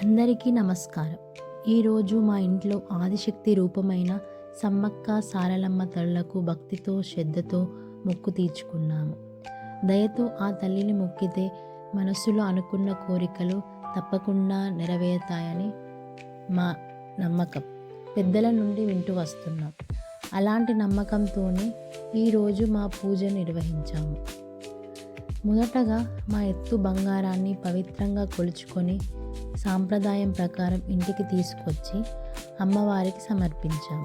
అందరికీ నమస్కారం. ఈరోజు మా ఇంట్లో ఆదిశక్తి రూపమైన సమ్మక్క సారలమ్మ తల్లులకు భక్తితో శ్రద్ధతో మొక్కు తీర్చుకున్నాము. దయతో ఆ తల్లిని మొక్కితే మనసులో అనుకున్న కోరికలు తప్పకుండా నెరవేరుతాయని మా నమ్మకం. పెద్దల నుండి వింటూ వస్తున్నాం. అలాంటి నమ్మకంతోనే ఈరోజు మా పూజ నిర్వహించాము. మొదటగా మా ఎత్తు బంగారాన్ని పవిత్రంగా కొలుచుకొని సాంప్రదాయం ప్రకారం ఇంటికి తీసుకొచ్చి అమ్మవారికి సమర్పించాం.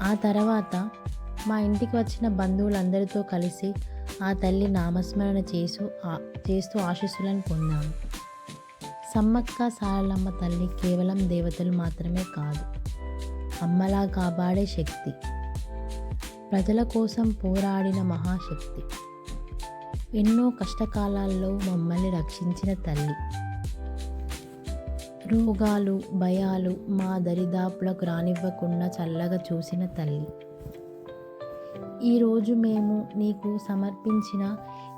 ఆ తర్వాత మా ఇంటికి వచ్చిన బంధువులందరితో కలిసి ఆ తల్లి నామస్మరణ చేస్తూ ఆశీస్సులను పొందాము. సమ్మక్క సారలమ్మ తల్లి కేవలం దేవతలు మాత్రమే కాదు, అమ్మలా కాపాడే శక్తి, ప్రజల కోసం పోరాడిన మహాశక్తి, ఎన్నో కష్టకాలాల్లో మమ్మల్ని రక్షించిన తల్లి, రోగాలు భయాలు మా దరిదాపులకు రానివ్వకుండా చల్లగా చూసిన తల్లి. ఈరోజు మేము నీకు సమర్పించిన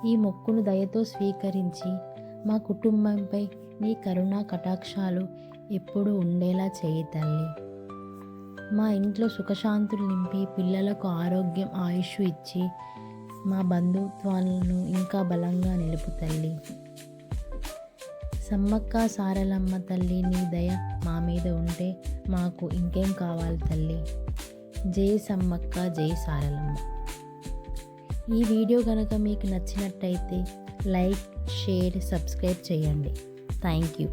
ఈ మొక్కును దయతో స్వీకరించి మా కుటుంబంపై నీ కరుణా కటాక్షాలు ఎప్పుడూ ఉండేలా చేయి తల్లి. మా ఇంట్లో సుఖశాంతులు నింపి పిల్లలకు ఆరోగ్యం ఆయుష్ ఇచ్చి మా బంధుత్వాలను ఇంకా బలంగా నిలుపు తల్లి. సమ్మక్క సారలమ్మ తల్లి నీ దయ మా మీద ఉంటే మాకు ఇంకేం కావాలి తల్లి. జై సమ్మక్క, జై సారలమ్మ. ఈ వీడియో కనుక మీకు నచ్చినట్టయితే లైక్, షేర్, సబ్స్క్రైబ్ చేయండి. Thank you.